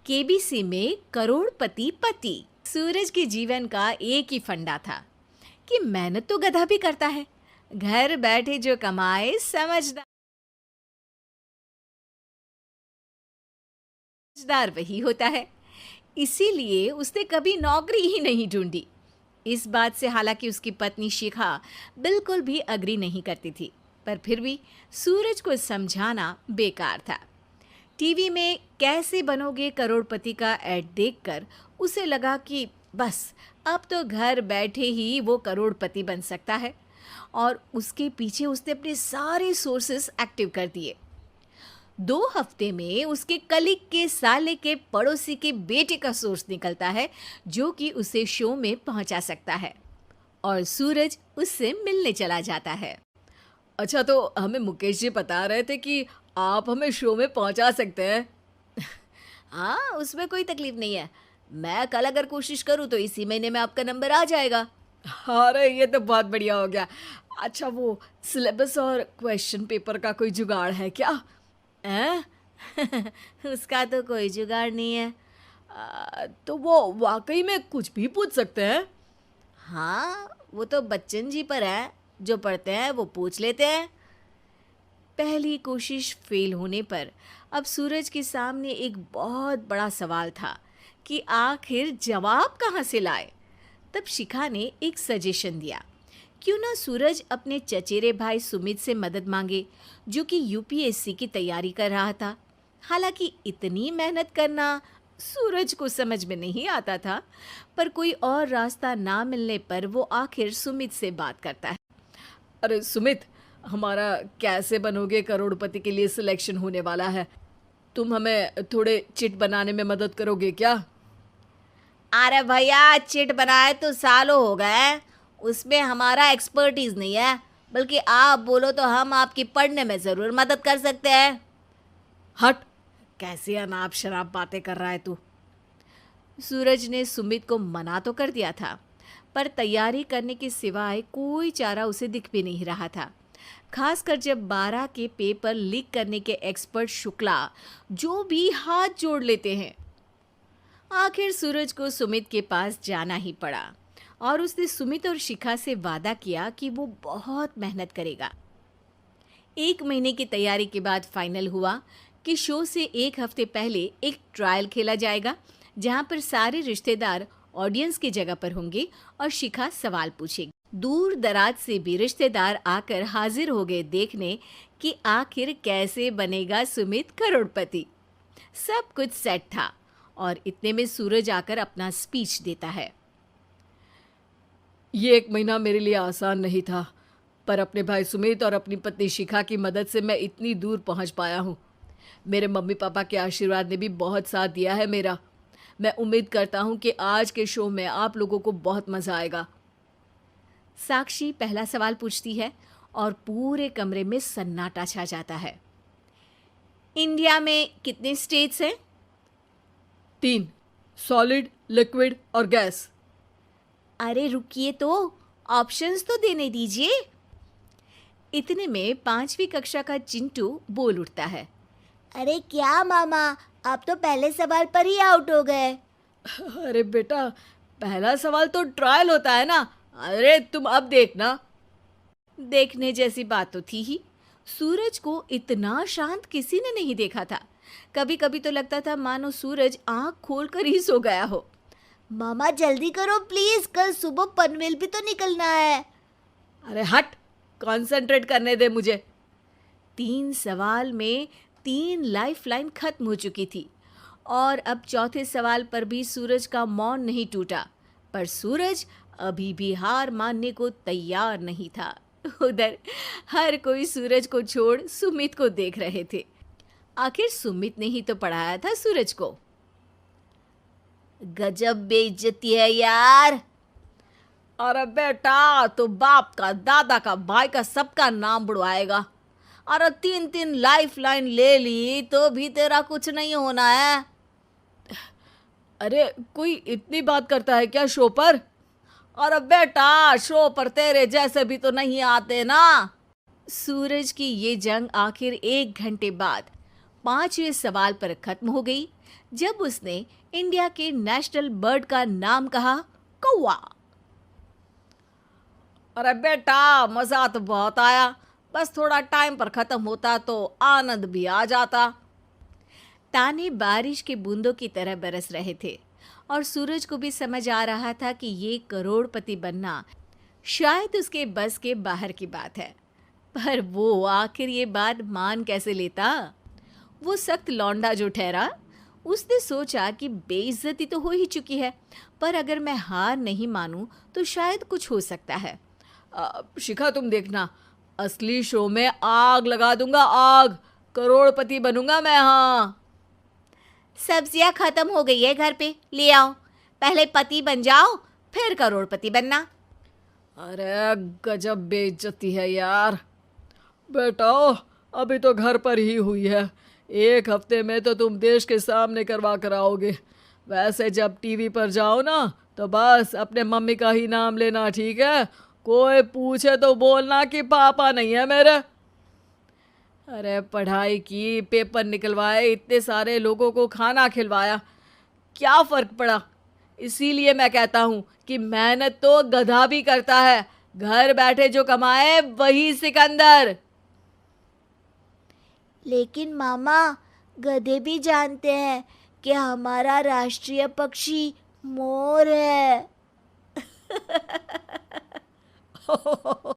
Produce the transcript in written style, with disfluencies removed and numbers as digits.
KBC में करोड़पति पति। सूरज के जीवन का एक ही फंडा था कि मेहनत तो गधा भी करता है, घर बैठे जो कमाए समझदार वही होता है। इसीलिए उसने कभी नौकरी ही नहीं ढूंढी। इस बात से हालांकि उसकी पत्नी शिखा बिल्कुल भी अग्री नहीं करती थी, पर फिर भी सूरज को समझाना बेकार था। टीवी में कैसे बनोगे करोड़पति का ऐड देखकर उसे लगा कि बस अब तो घर बैठे ही वो करोड़पति बन सकता है, और उसके पीछे उसने अपने सारे सोर्सेस एक्टिव कर दिए। 2 हफ्ते में उसके कलीग के साले के पड़ोसी के बेटे का सोर्स निकलता है जो कि उसे शो में पहुंचा सकता है, और सूरज उससे मिलने चला जाता है। अच्छा, तो हमें मुकेश जी बता रहे थे कि आप हमें शो में पहुंचा सकते हैं। हाँ, उसमें कोई तकलीफ नहीं है। मैं कल अगर कोशिश करूँ तो इसी महीने में आपका नंबर आ जाएगा। अरे ये तो बहुत बढ़िया हो गया। अच्छा, वो सिलेबस और क्वेश्चन पेपर का कोई जुगाड़ है क्या? हैं? उसका तो कोई जुगाड़ नहीं है। तो वो वाकई में कुछ भी पूछ सकते हैं? हाँ, वो तो बच्चन जी पर है, जो पढ़ते हैं वो पूछ लेते हैं। पहली कोशिश फेल होने पर अब सूरज के सामने एक बहुत बड़ा सवाल था कि आखिर जवाब कहाँ से लाए। तब शिखा ने एक सजेशन दिया, क्यों ना सूरज अपने चचेरे भाई सुमित से मदद मांगे, जो कि यूपीएससी की तैयारी कर रहा था। हालांकि इतनी मेहनत करना सूरज को समझ में नहीं आता था, पर कोई और रास्ता ना मिलने पर वो आखिर सुमित से बात करता है। अरे सुमित, हमारा कैसे बनोगे करोड़पति के लिए सिलेक्शन होने वाला है। तुम हमें थोड़े चिट बनाने में मदद करोगे क्या? अरे भैया, चिट बनाए तो सालों हो गए, उसमें हमारा एक्सपर्टीज नहीं है, बल्कि आप बोलो तो हम आपकी पढ़ने में ज़रूर मदद कर सकते हैं। हट, कैसी अनाप शराब बातें कर रहा है तू। सूरज ने सुमित को मना तो कर दिया था, पर तैयारी करने के सिवाय कोई चारा उसे दिख भी नहीं रहा था। खासकर जब 12 के पेपर लीक करने के एक्सपर्ट शुक्ला जो भी हाथ जोड़ लेते हैं। आखिर सूरज को सुमित के पास जाना ही पड़ा, और उसने सुमित और शिखा से वादा किया कि वो बहुत मेहनत करेगा। 1 महीने की तैयारी के बाद फाइनल हुआ कि शो से 1 हफ्ते पहले एक ट्रायल खेला जाएगा, जहां पर सारे रिश्तेदार ऑडियंस की जगह पर होंगे और शिखा सवाल पूछेगी। दूर दराज से भी रिश्तेदार आकर हाजिर हो गए देखने कि आखिर कैसे बनेगा सुमित करोड़पति। सब कुछ सेट था, और इतने में सूरज आकर अपना स्पीच देता है। ये 1 महीना मेरे लिए आसान नहीं था, पर अपने भाई सुमित और अपनी पत्नी शिखा की मदद से मैं इतनी दूर पहुंच पाया हूँ। मेरे मम्मी पापा के आशीर्वाद ने भी बहुत साथ दिया है मेरा। मैं उम्मीद करता हूँ कि आज के शो में आप लोगों को बहुत मज़ा आएगा। साक्षी पहला सवाल पूछती है, और पूरे कमरे में सन्नाटा छा जाता है। इंडिया में कितने स्टेट्स हैं? 3, सॉलिड, लिक्विड और गैस। अरे रुकिए, तो ऑप्शंस तो देने दीजिए। इतने में 5वीं कक्षा का चिंटू बोल उठता है। अरे क्या मामा, आप तो पहले सवाल पर ही आउट हो गए। अरे बेटा, पहला सवाल तो ट्रायल होता है ना। अरे तुम अब देखना। देखने जैसी बात तो थी ही। सूरज को इतना शांत किसी ने नहीं देखा था। कभी कभी तो लगता था मानो सूरज आंख खोलकर ही सो गया हो। मामा जल्दी करो प्लीज, कल सुबह पनवेल भी तो निकलना है। अरे हट, कंसंट्रेट करने दे मुझे। 3 सवाल में 3 लाइफलाइन खत्म हो चुकी थी, और अब चौथे सवाल पर भी सूरज का मौन नहीं टूटा। पर सूरज अभी भी हार मानने को तैयार नहीं था। उधर हर कोई सूरज को छोड़ सुमित को देख रहे थे। आखिर सुमित ने ही तो पढ़ाया था सूरज को। गजब बेइज्जती है यार। अरे बेटा, तो बाप का, दादा का, भाई का, सबका नाम बुड़वाएगा। अरे 3 लाइफलाइन ले ली तो भी तेरा कुछ नहीं होना है। अरे कोई इतनी बात करता है क्या शो पर? अरे बेटा, शो पर तेरे जैसे भी तो नहीं आते ना। सूरज की ये जंग आखिर 1 घंटे बाद 5वें सवाल पर खत्म हो गई जब उसने इंडिया के नेशनल बर्ड का नाम कहा, कौवा। अरे बेटा, मज़ा तो बहुत आया, बस थोड़ा टाइम पर ख़त्म होता तो आनंद भी आ जाता। ताने बारिश के बूंदों की तरह बरस रहे थे और सूरज को भी समझ आ रहा था कि ये करोड़पति बनना शायद उसके बस के बाहर की बात है। पर वो आखिर ये बात मान कैसे लेता? वो सख्त लौंडा जो ठहरा, उसने सोचा कि बेइज्जती तो हो ही चुकी है, पर अगर मैं हार नहीं मानूं तो शायद कुछ हो सकता है। शिखा, तुम देखना, असली शो में आग लगा दूंगा, आग, करोड़पति बनूंगा मैं। हाँ, सब्जियां खत्म हो गई है घर पे, ले आओ। पहले पति बन जाओ, फिर करोड़पति बनना। अरे गजब बेइज्जती है यार। बेटा, अभी तो घर पर ही हुई है, 1 हफ्ते में तो तुम देश के सामने करवा कर आओगे। वैसे जब टीवी पर जाओ ना तो बस अपने मम्मी का ही नाम लेना, ठीक है? कोई पूछे तो बोलना कि पापा नहीं है मेरे। अरे पढ़ाई की, पेपर निकलवाए, इतने सारे लोगों को खाना खिलवाया, क्या फ़र्क पड़ा? इसीलिए मैं कहता हूँ कि मेहनत तो गधा भी करता है, घर बैठे जो कमाए वही सिकंदर। लेकिन मामा, गधे भी जानते हैं कि हमारा राष्ट्रीय पक्षी मोर है।